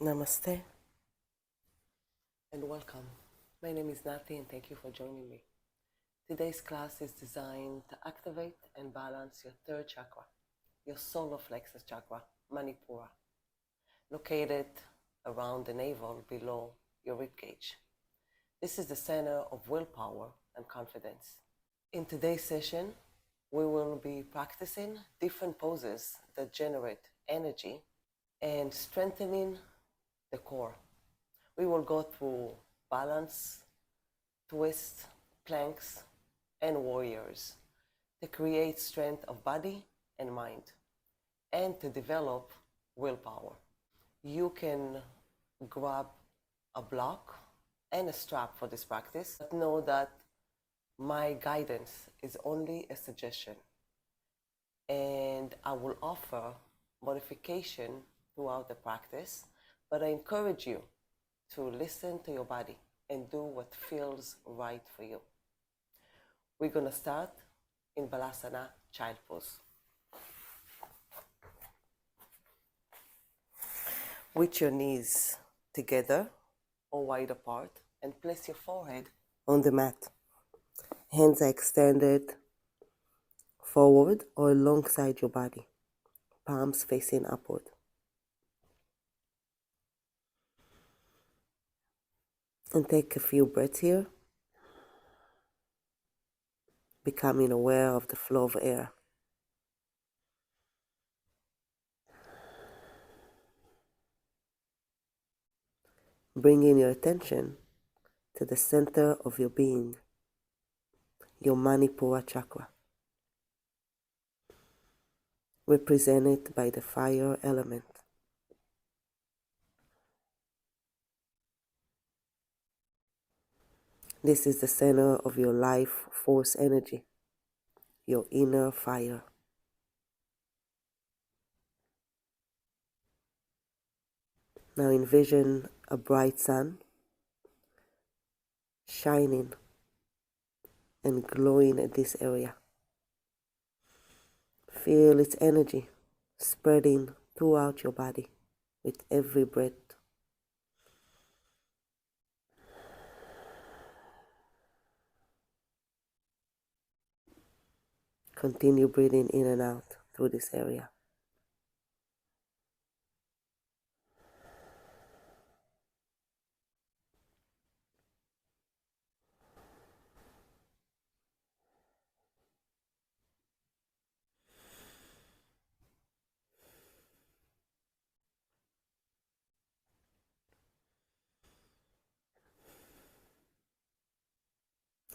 Namaste and welcome. My name is Nati and thank you for joining me. Today's class is designed to activate and balance your third chakra, your Solar Plexus Chakra, Manipura, located around the navel below your ribcage. This is the center of willpower and confidence. In today's session, we will be practicing different poses that generate energy and strengthening the core. We will go through balance, twist, planks, and warriors to create strength of body and mind and to develop willpower. You can grab a block and a strap for this practice, but know that my guidance is only a suggestion and I will offer modification throughout the practice, but I encourage you to listen to your body and do what feels right for you. We're going to start in Balasana, child pose. With your knees together or wide apart and place your forehead on the mat. Hands are extended forward or alongside your body, palms facing upward. And take a few breaths here, becoming aware of the flow of air. Bringing your attention to the center of your being, your Manipura chakra, represented by the fire element. This is the center of your life force energy, your inner fire. Now envision a bright sun shining and glowing at this area. Feel its energy spreading throughout your body with every breath. Continue breathing in and out through this area.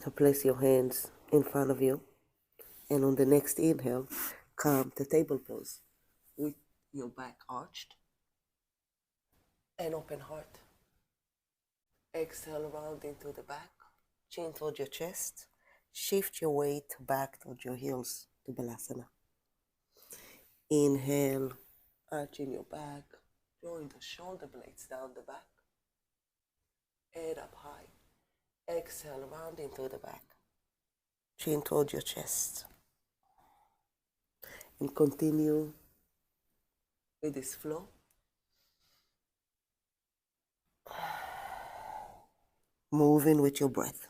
Now place your hands in front of you, and on the next inhale, come to table pose with your back arched and open heart. Exhale round into the back, chin towards your chest. Shift your weight back towards your heels to Balasana. Inhale, arching your back, drawing the shoulder blades down the back. Head up high. Exhale, round into the back. Chin towards your chest. And continue with this flow. Moving with your breath.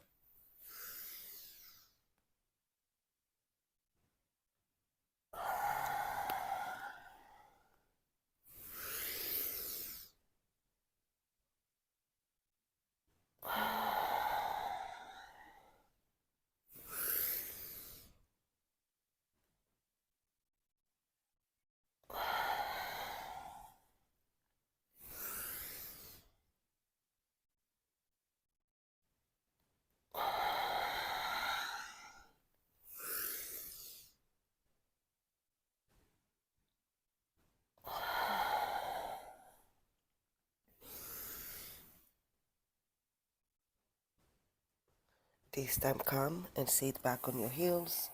This time come and sit back on your heels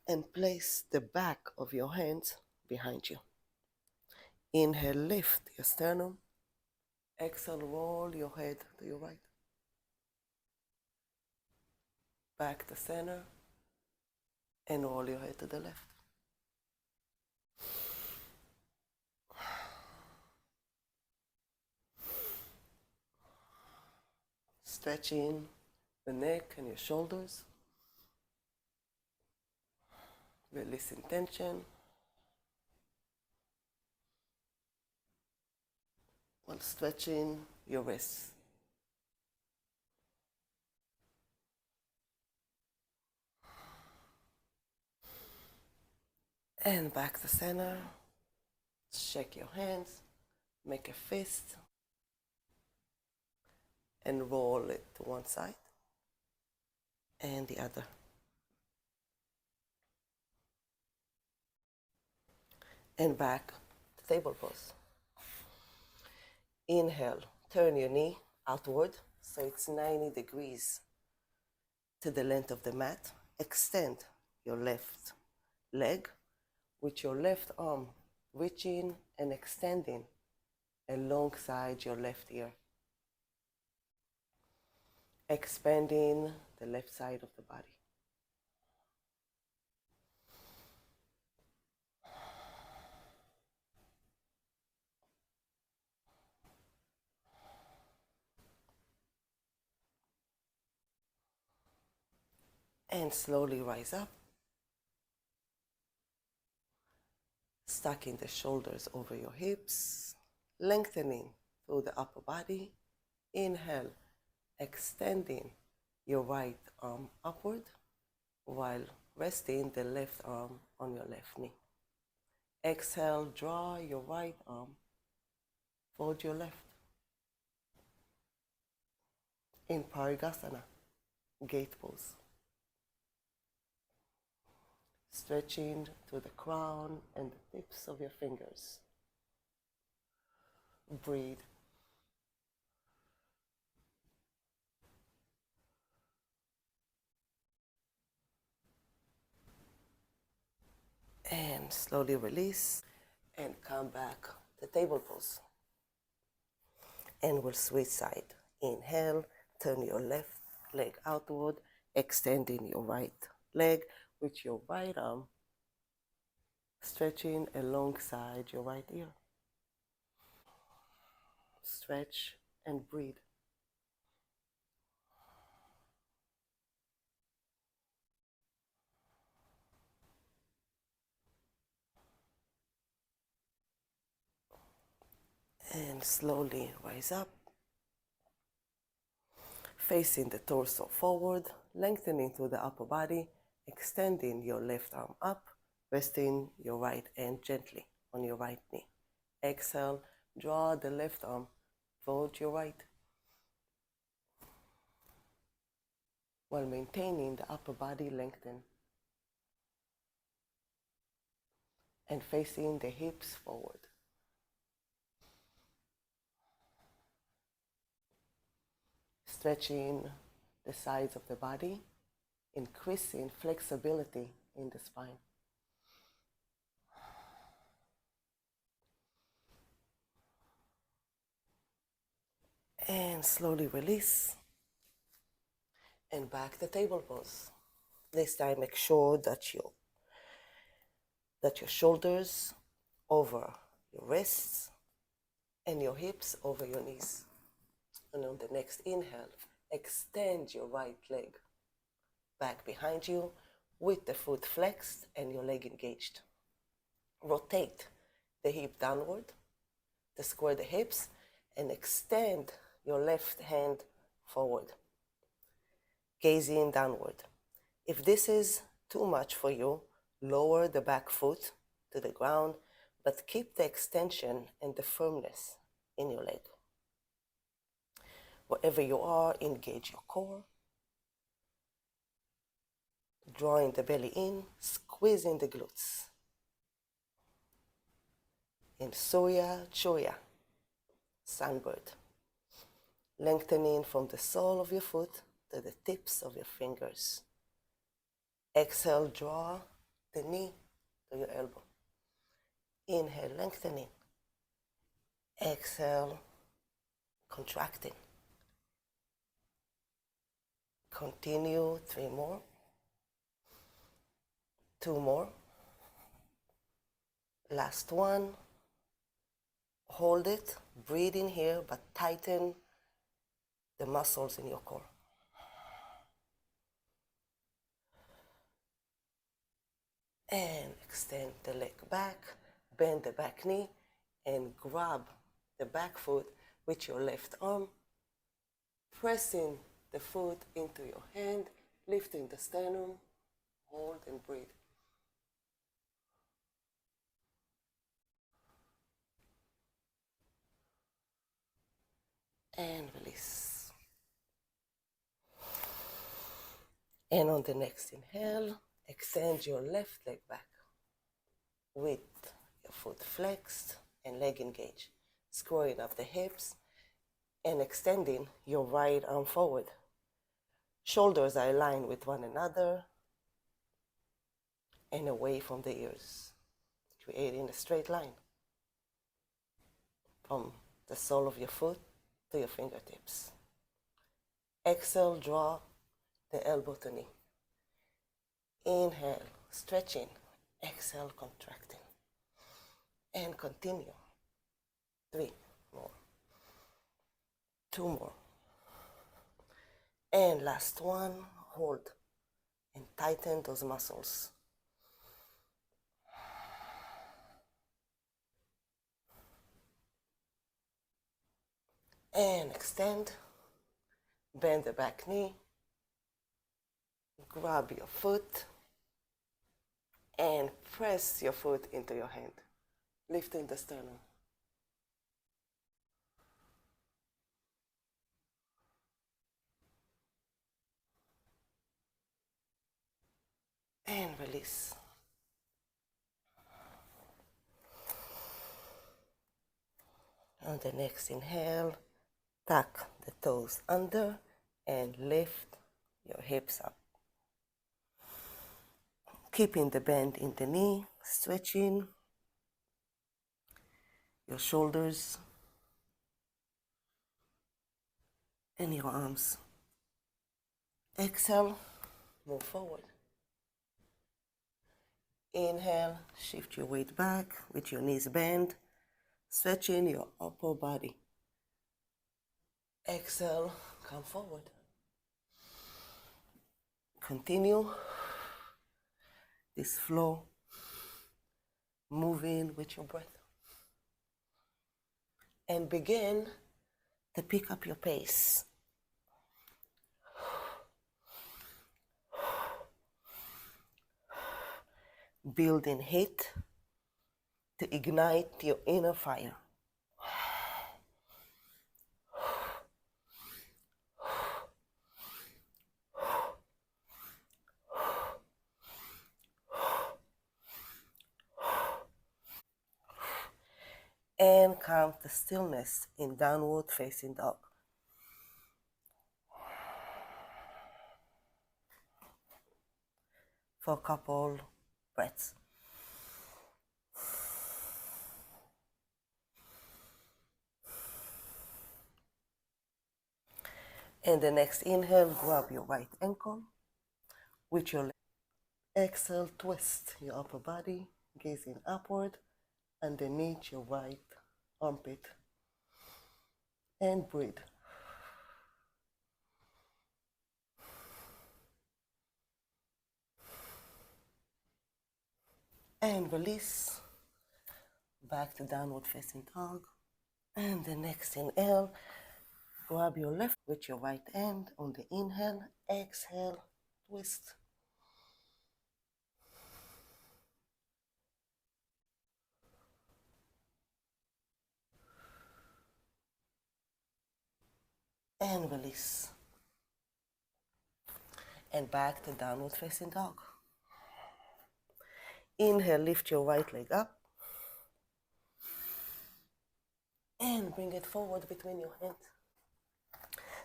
and place the back of your hands behind you. Inhale, lift your sternum. Exhale, roll your head to your right. Back to center and roll your head to the left. Stretching the neck and your shoulders. Releasing tension. While stretching your wrists. And back to center. Shake your hands. Make a fist. And roll it to one side and the other. And back to table pose. Inhale, turn your knee outward so it's 90 degrees to the length of the mat. Extend your left leg with your left arm reaching and extending alongside your left ear. Expanding the left side of the body. And slowly rise up. Stacking the shoulders over your hips. Lengthening through the upper body. Inhale, extending your right arm upward while resting the left arm on your left knee. Exhale, draw your right arm, fold your left. In Parigasana, gate pose. Stretching to the crown and the tips of your fingers. Breathe. And slowly release and come back to table pose. And we'll switch side. Inhale, turn your left leg outward, extending your right leg with your right arm stretching alongside your right ear. Stretch and breathe. And slowly rise up, facing the torso forward, lengthening through the upper body, extending your left arm up, resting your right hand gently on your right knee. Exhale, draw the left arm, fold your right, while maintaining the upper body lengthen and facing the hips forward. Stretching the sides of the body, increasing flexibility in the spine. And slowly release. And back to table pose. This time make sure that your shoulders over your wrists and your hips over your knees. And on the next inhale, extend your right leg back behind you with the foot flexed and your leg engaged. Rotate the hip downward to square the hips and extend your left hand forward, gazing downward. If this is too much for you, lower the back foot to the ground, but keep the extension and the firmness in your leg. Wherever you are, engage your core. Drawing the belly in, squeezing the glutes. In Surya Choya, sunbird. Lengthening from the sole of your foot to the tips of your fingers. Exhale, draw the knee to your elbow. Inhale, lengthening. Exhale, contracting. Continue 3 more. 2 more. Last one. Hold it. Breathe in here, but tighten the muscles in your core. And extend the leg back, bend the back knee, and grab the back foot with your left arm, pressing the foot into your hand, lifting the sternum, hold and breathe. And release. And on the next inhale, extend your left leg back with your foot flexed and leg engaged, screwing up the hips and extending your right arm forward. Shoulders are aligned with one another and away from the ears, creating a straight line from the sole of your foot to your fingertips. Exhale, draw the elbow to knee. Inhale, stretching. Exhale, contracting. And continue. 3 more. 2 more. And last one, hold and tighten those muscles. And extend. Bend the back knee. Grab your foot and press your foot into your hand, lifting the sternum. And release. On the next inhale, tuck the toes under and lift your hips up. Keeping the bend in the knee, stretching your shoulders and your arms. Exhale, move forward. Inhale, shift your weight back with your knees bent, stretching your upper body. Exhale, come forward. Continue this flow, moving with your breath. And begin to pick up your pace. Building heat to ignite your inner fire. And come to stillness in downward facing dog. For a couple breaths. And the next inhale, grab your right ankle with your left. Exhale, twist your upper body, gazing upward, underneath your right armpit. And breathe. And release. Back to downward facing dog. And the next inhale, grab your left with your right hand on the inhale. Exhale, twist. And release. And back to downward facing dog. Inhale, lift your right leg up. And bring it forward between your hands.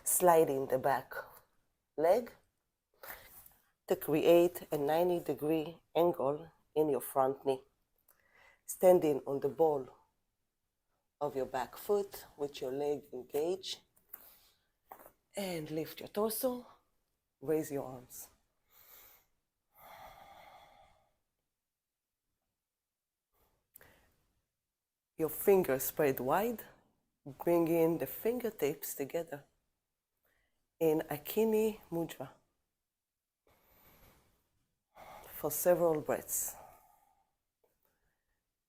Sliding the back leg to create a 90-degree angle in your front knee. Standing on the ball of your back foot with your leg engaged. And lift your torso, raise your arms. Your fingers spread wide, bringing the fingertips together. in Akini Mudra for several breaths.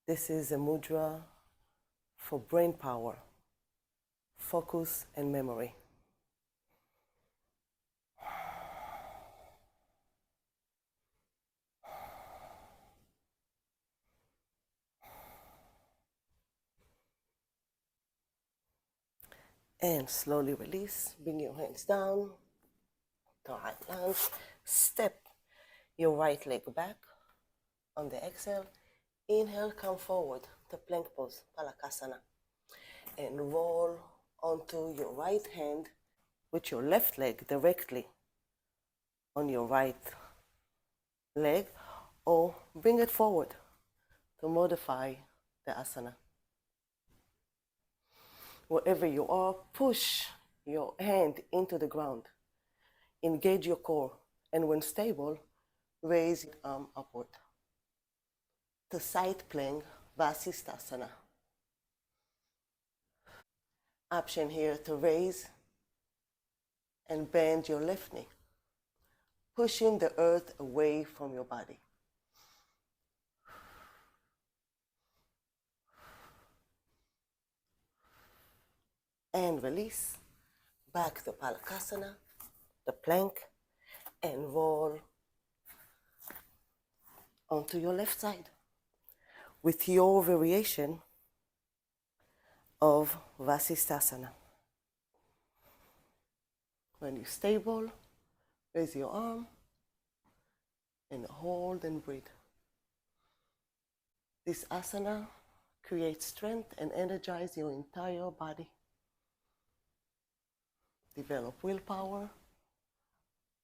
This is a mudra for brain power, focus, and memory. And slowly release, bring your hands down to right lunge, step your right leg back on the exhale. Inhale, come forward to plank pose, Palakasana, and roll onto your right hand with your left leg directly on your right leg, or bring it forward to modify the asana. Wherever you are, push your hand into the ground. Engage your core, and when stable, raise your arm upward to side plank, Vasisthasana. Option here to raise and bend your left knee, pushing the earth away from your body. And release, back to Palakasana, the plank, and roll onto your left side with your variation of Vasisthasana. When you're stable, raise your arm and hold and breathe. This asana creates strength and energizes your entire body. Develop willpower,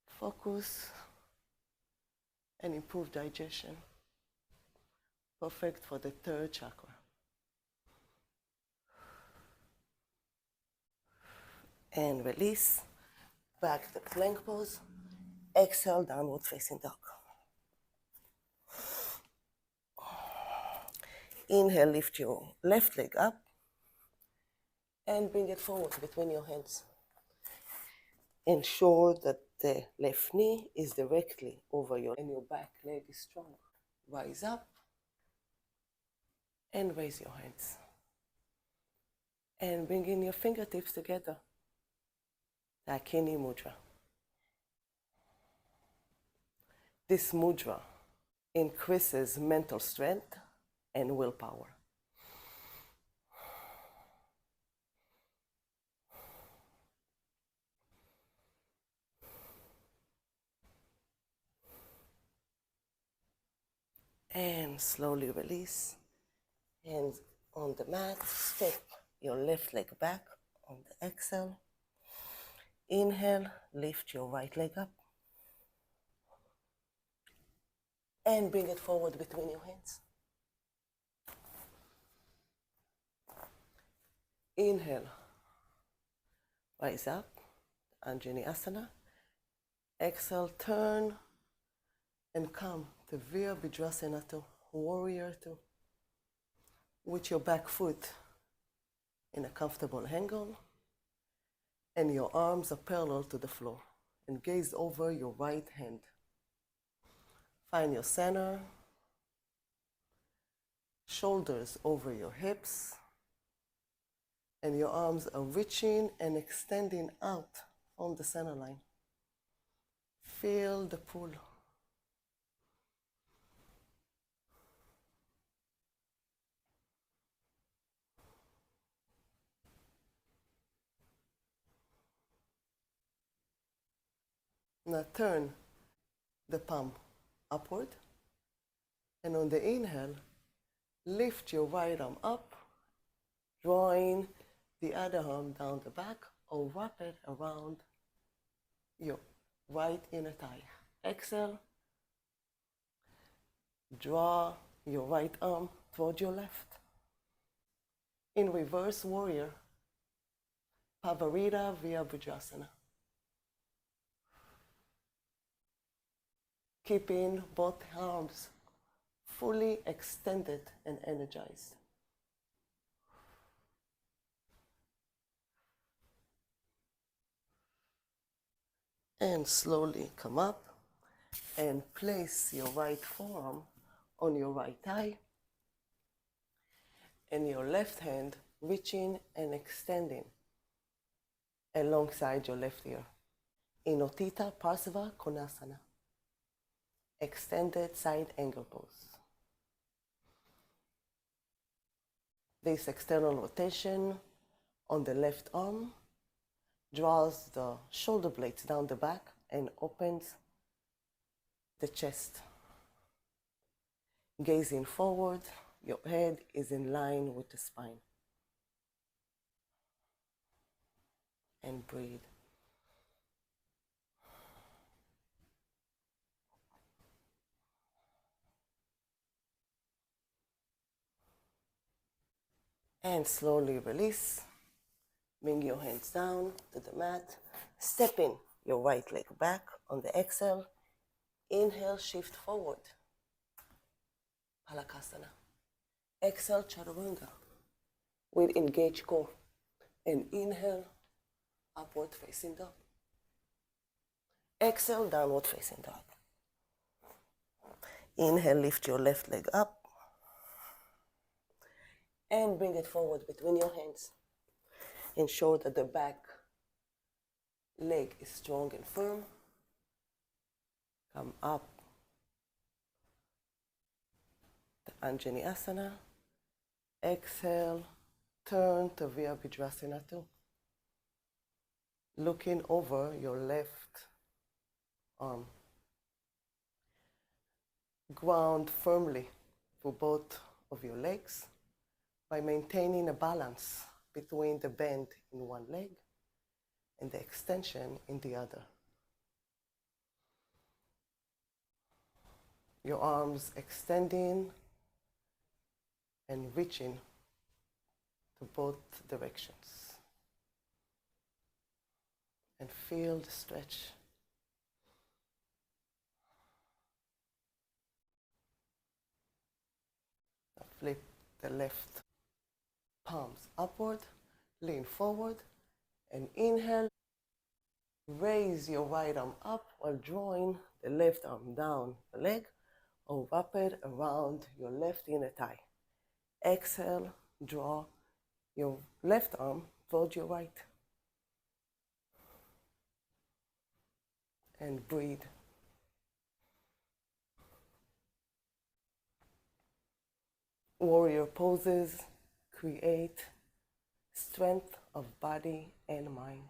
focus, and improve digestion. Perfect for the third chakra. And release, back to plank pose. Exhale, downward facing dog. Inhale, lift your left leg up and bring it forward between your hands. Ensure that the left knee is directly over and your back leg is strong. Rise up and raise your hands. And bring in your fingertips together. The Akini Mudra. This mudra increases mental strength and willpower. And slowly release. Hands on the mat. Step your left leg back on the exhale. Inhale, lift your right leg up. And bring it forward between your hands. Inhale, rise up, Anjani Asana. Exhale, turn and come to Virabhadrasana 2, Warrior 2, with your back foot in a comfortable angle and your arms are parallel to the floor, and gaze over your right hand. Find your center, shoulders over your hips, and your arms are reaching and extending out from the center line. Feel the pull. Now turn the palm upward, and on the inhale, lift your right arm up, drawing the other arm down the back, or wrap it around your right inner thigh. Exhale, draw your right arm toward your left. In reverse warrior, Pavarita Virabhadrasana. Keeping both arms fully extended and energized. And slowly come up and place your right forearm on your right thigh and your left hand reaching and extending alongside your left ear. In Utthita Parsva Konasana, extended side angle pose. This external rotation on the left arm draws the shoulder blades down the back and opens the chest. Gazing forward, your head is in line with the spine. And breathe. And slowly release. Bring your hands down to the mat. Stepping your right leg back on the exhale. Inhale, shift forward. Palakasana. Exhale, Chaturanga with engaged core. And inhale, upward facing dog. Exhale, downward facing dog. Inhale, lift your left leg up. And bring it forward between your hands. Ensure that the back leg is strong and firm. Come up. The Anjani Asana. Exhale, turn to Virabhadrasana 2. Looking over your left arm. Ground firmly for both of your legs by maintaining a balance between the bend in one leg and the extension in the other. Your arms extending and reaching to both directions. And feel the stretch. Now flip the left palms upward, lean forward, and inhale. Raise your right arm up while drawing the left arm down the leg or wrap it around your left inner thigh. Exhale, draw your left arm towards your right. And breathe. Warrior poses create strength of body and mind.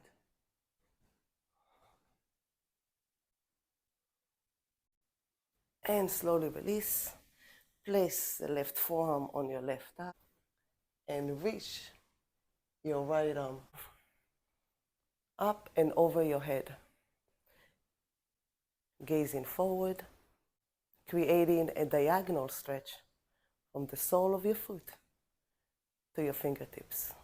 And slowly release. Place the left forearm on your left thigh and reach your right arm up and over your head. Gazing forward, creating a diagonal stretch from the sole of your foot to your fingertips.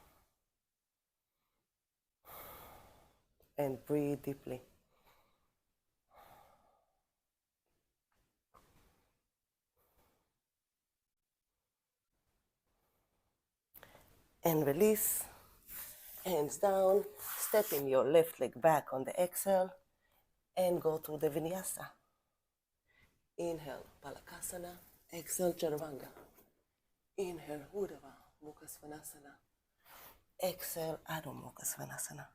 And breathe deeply. And release. Hands down, stepping your left leg back on the exhale and go to the vinyasa. Inhale, Palakasana. Exhale, Chaturanga. Inhale, Uddhava Mukha Svanasana. Exhale, Adho Mukha Svanasana.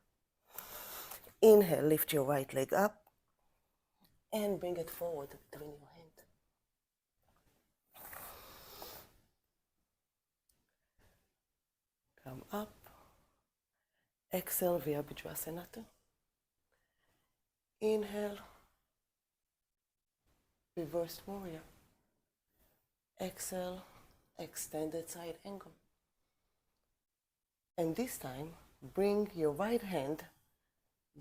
Inhale, lift your right leg up and bring it forward between your hands. Come up. Exhale, Virabhadrasana 2. Inhale, reversed warrior. Exhale, extended side angle. And this time, bring your right hand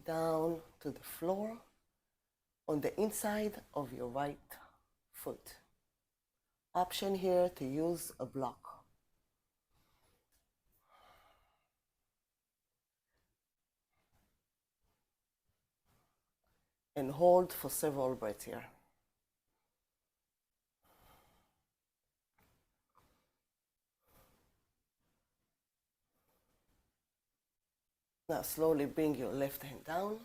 down to the floor on the inside of your right foot. Option here to use a block. And hold for several breaths here. Now slowly bring your left hand down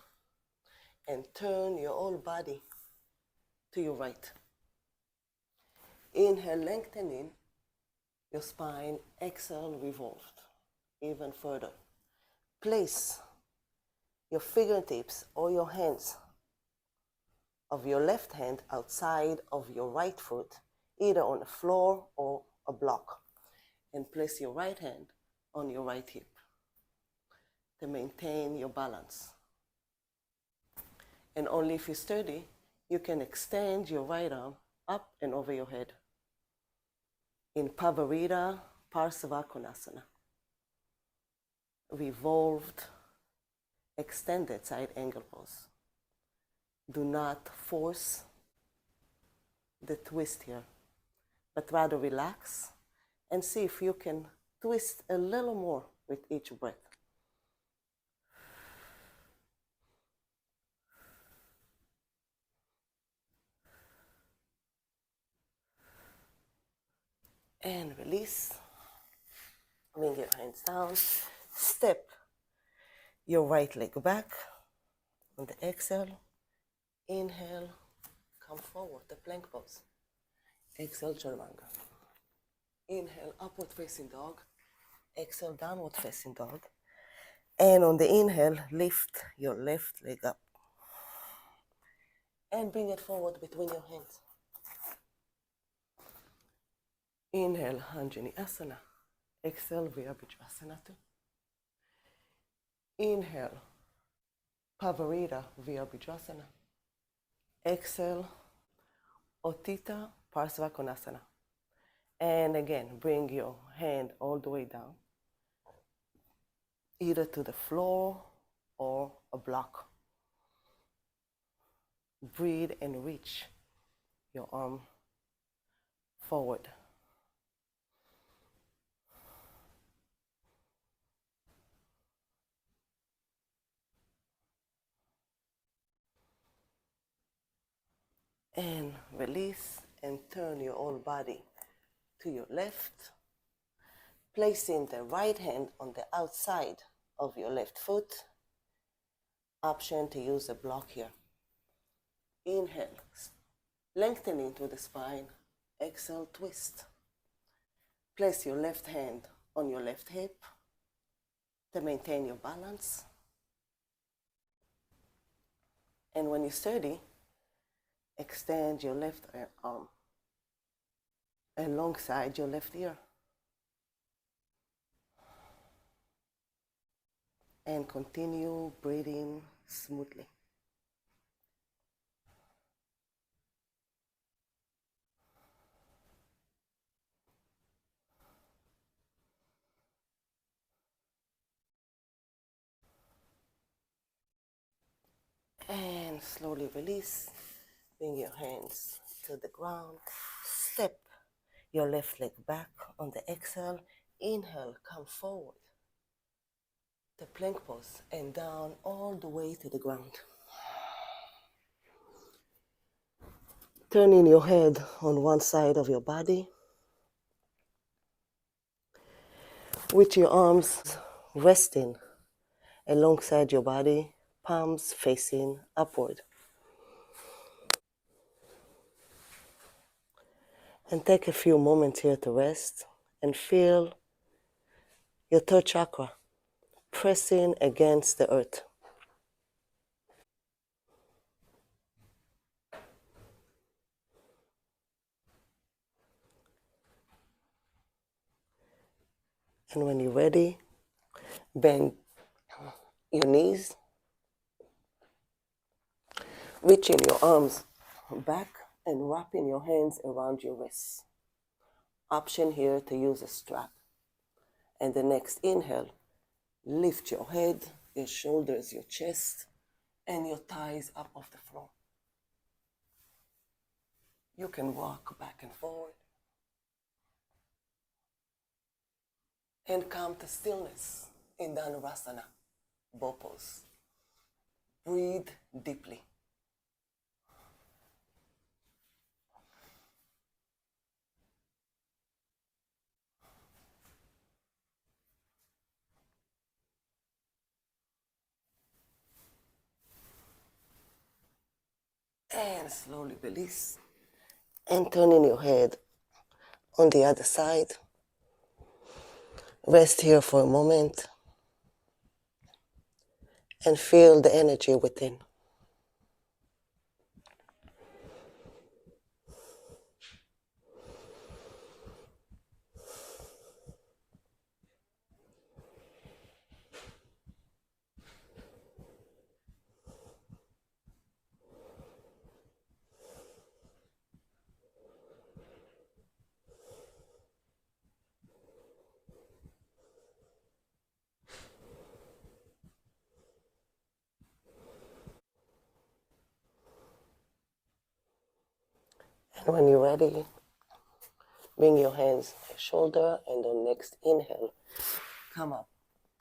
and turn your whole body to your right. Inhale, lengthening your spine. Exhale, revolved even further. Place your fingertips or your hands of your left hand outside of your right foot, either on the floor or a block, and place your right hand on your right hip to maintain your balance. And only if you're sturdy, you can extend your right arm up and over your head in Pavarita Parsavakonasana. Revolved, extended side angle pose. Do not force the twist here, but rather relax and see if you can twist a little more with each breath. And release. Bring your hands down. Step your right leg back. On the exhale, inhale, come forward, the plank pose. Exhale, chaturanga. Inhale, upward facing dog. Exhale, downward facing dog. And on the inhale, lift your left leg up. And bring it forward between your hands. Inhale, Anjani Asana. Exhale, Virabhadrasana 2. Inhale, Pavarita Virabhadrasana. Exhale, Ottita Parsvakonasana. And again, bring your hand all the way down, either to the floor or a block. Breathe and reach your arm forward. And release and turn your whole body to your left, placing the right hand on the outside of your left foot. Option to use a block here. Inhale, lengthening through the spine. Exhale, twist. Place your left hand on your left hip to maintain your balance. And when you're sturdy, extend your left arm alongside your left ear. And continue breathing smoothly. And slowly release. Bring your hands to the ground. Step your left leg back on the exhale. Inhale, come forward. The plank pose and down all the way to the ground. Turning your head on one side of your body with your arms resting alongside your body, palms facing upward. And take a few moments here to rest and feel your third chakra pressing against the earth. And when you're ready, bend your knees, reaching your arms back and wrapping your hands around your wrists. Option here to use a strap. And the next inhale, lift your head, your shoulders, your chest, and your thighs up off the floor. You can walk back and forward. And come to stillness in Dhanurasana, bow pose. Breathe deeply. And slowly release. And turning your head on the other side. Rest here for a moment and feel the energy within. And when you're ready, bring your hands to your shoulder, and on next inhale, come up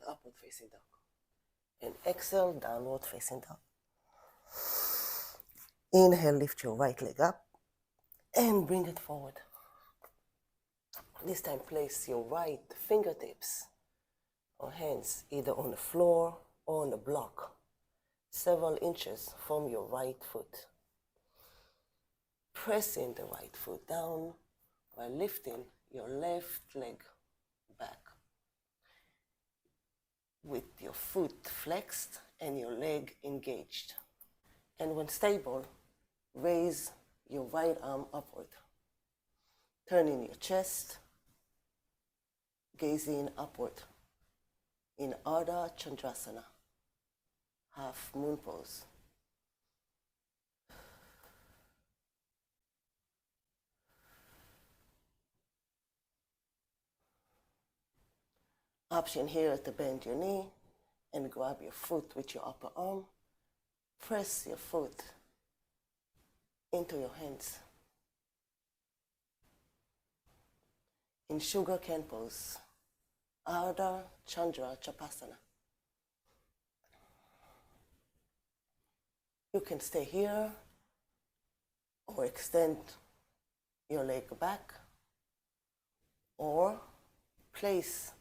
to upward facing dog. And exhale, downward facing dog. Inhale, lift your right leg up and bring it forward. This time place your right fingertips or hands either on the floor or on the block, several inches from your right foot. Pressing the right foot down while lifting your left leg back with your foot flexed and your leg engaged. And when stable, raise your right arm upward, turning your chest, gazing upward in Ardha Chandrasana, half moon pose. Option here to bend your knee and grab your foot with your upper arm. Press your foot into your hands. In Sugar Cane pose, Ardha Chandra Chapasana. You can stay here or extend your leg back, or place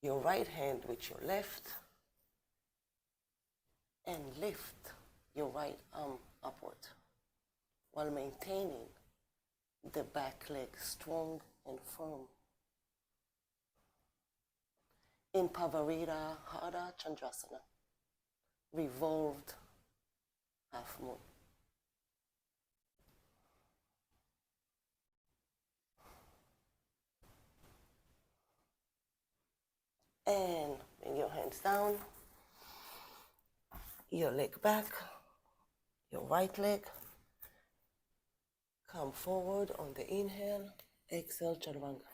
your right hand with your left and lift your right arm upward while maintaining the back leg strong and firm. In Pavarita Ardha Chandrasana, revolved half moon. And bring your hands down, your leg back, your right leg. Come forward on the inhale, exhale Chaturanga.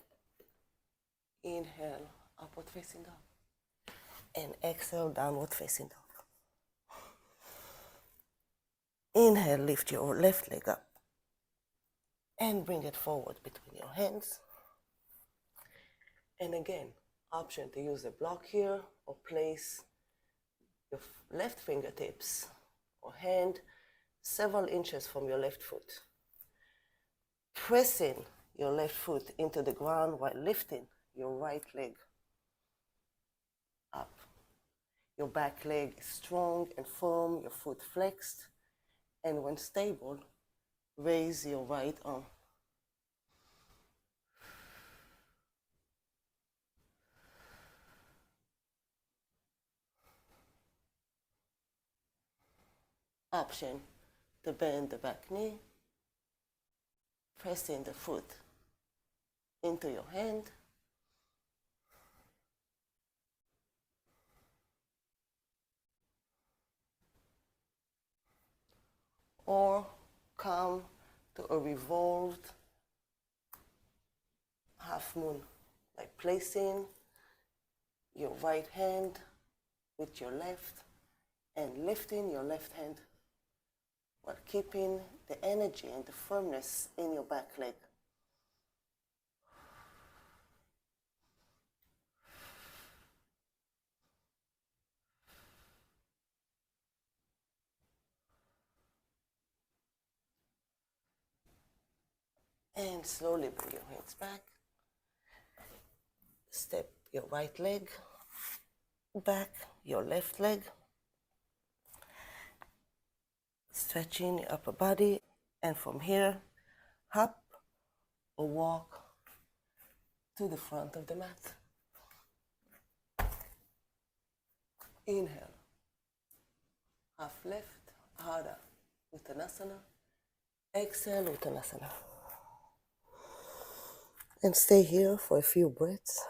Inhale, upward facing dog. And exhale, downward facing dog. Inhale, lift your left leg up and bring it forward between your hands. And again, option to use a block here or place your left fingertips or hand several inches from your left foot. Pressing your left foot into the ground while lifting your right leg up. Your back leg is strong and firm, your foot flexed, and when stable, raise your right arm. Option to bend the back knee, pressing the foot into your hand, or come to a revolved half moon by placing your right hand with your left and lifting your left hand while keeping the energy and the firmness in your back leg. And slowly bring your hands back. Step your right leg back, your left leg. stretching your upper body, and from here, hop or walk to the front of the mat. Inhale, half lift, harder, Uttanasana. Exhale, Uttanasana. And stay here for a few breaths.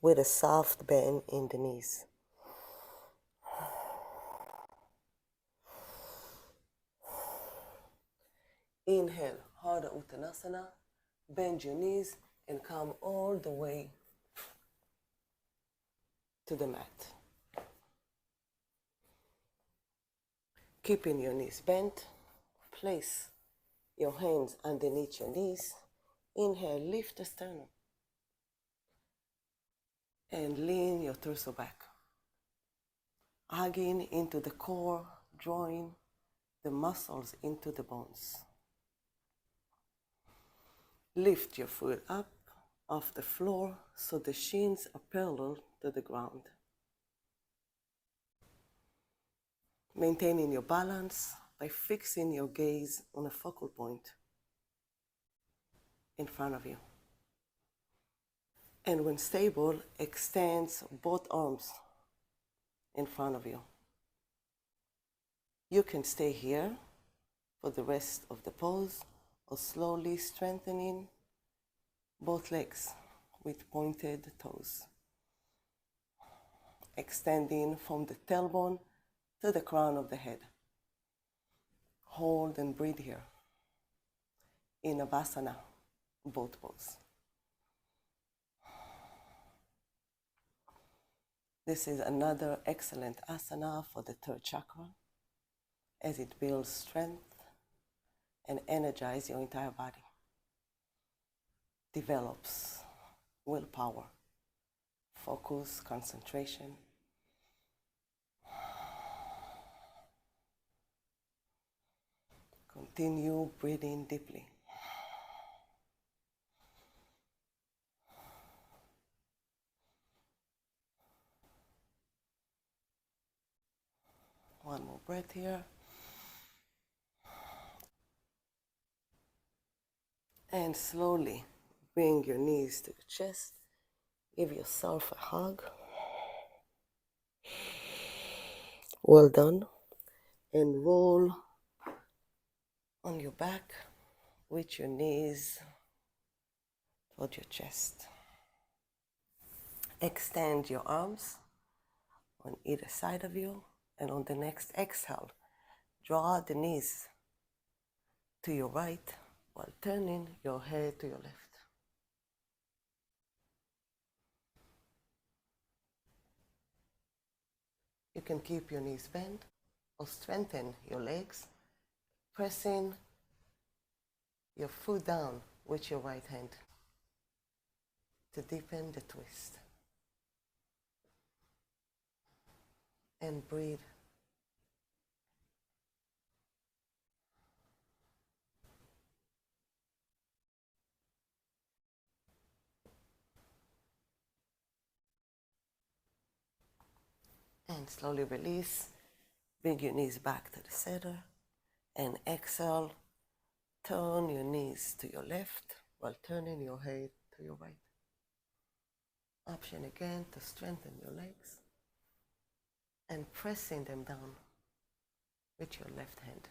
With a soft bend in the knees. Inhale, harder Uttanasana. Bend your knees and come all the way to the mat. Keeping your knees bent, place your hands underneath your knees. Inhale, lift the sternum. And lean your torso back. Hugging into the core, drawing the muscles into the bones. Lift your foot up off the floor so the shins are parallel to the ground. Maintaining your balance by fixing your gaze on a focal point in front of you. And when stable, extend both arms in front of you. You can stay here for the rest of the pose or slowly strengthening both legs with pointed toes. Extending from the tailbone to the crown of the head. Hold and breathe here in Avasana, both poses. This is another excellent asana for the third chakra as it builds strength and energizes your entire body. Develops willpower, focus, concentration. Continue breathing deeply. One more breath here. And slowly bring your knees to the chest. Give yourself a hug. Well done. And roll on your back with your knees toward your chest. Extend your arms on either side of you, and on the next exhale, draw the knees to your right while turning your head to your left. You can keep your knees bent or strengthen your legs, pressing your foot down with your right hand to deepen the twist. And breathe. And slowly release. Bring your knees back to the center. And exhale. Turn your knees to your left while turning your head to your right. Option again to strengthen your legs and pressing them down with your left hand.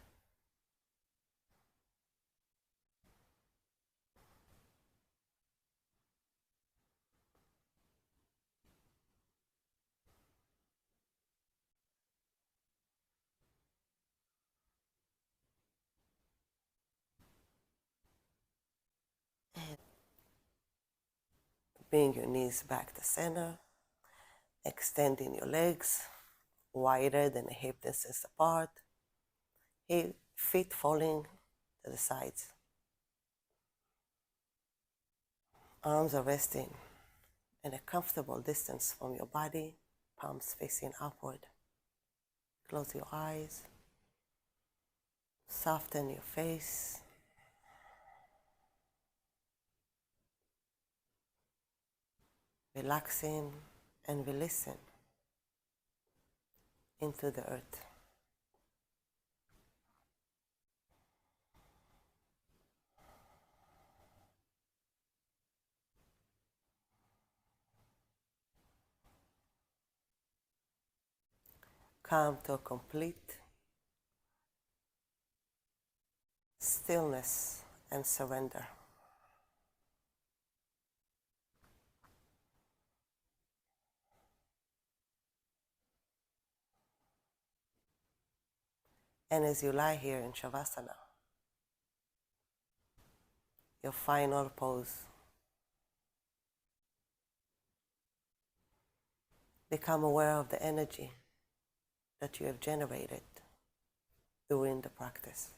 And bring your knees back to center, extending your legs wider than the hip distance apart, feet falling to the sides. Arms are resting at a comfortable distance from your body, palms facing upward. Close your eyes, soften your face. relaxing and releasing into the earth. Come to a complete stillness and surrender. And as you lie here in Shavasana, your final pose, become aware of the energy that you have generated during the practice.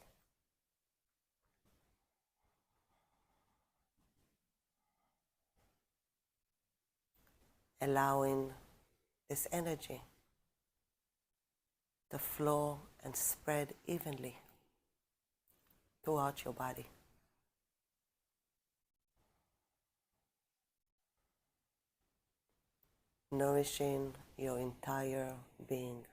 Allowing this energy to flow and spread evenly throughout your body. Nourishing your entire being.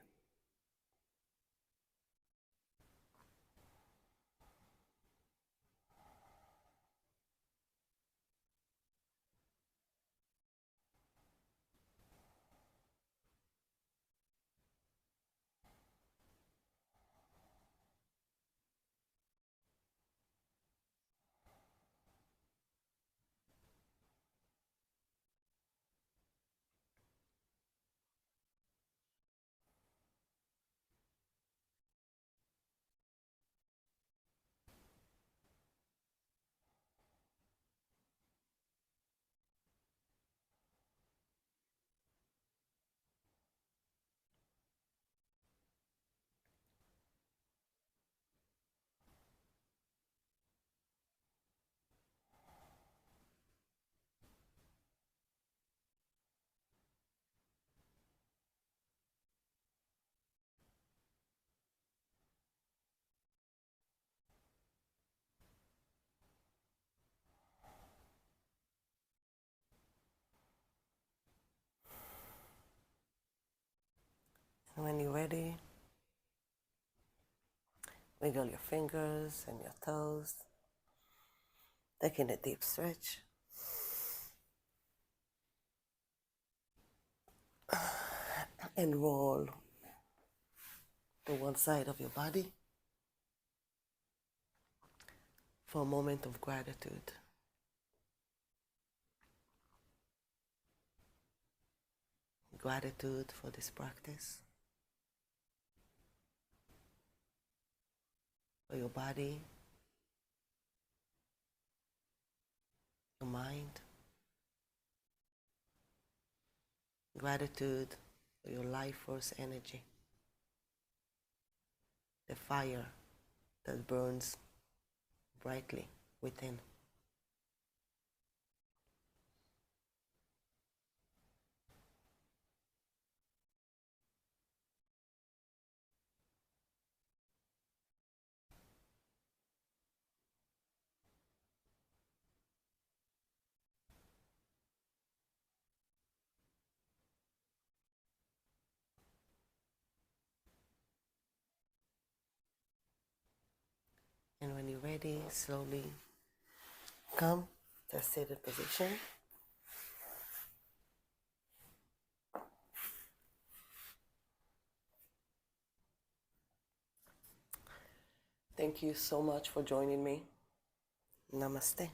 And when you're ready, wiggle your fingers and your toes, taking a deep stretch. And roll to one side of your body for a moment of gratitude. Gratitude for this practice, for your body, your mind. Gratitude for your life force energy, the fire that burns brightly within. And when you're ready, slowly come to a seated position. Thank you so much for joining me. Namaste.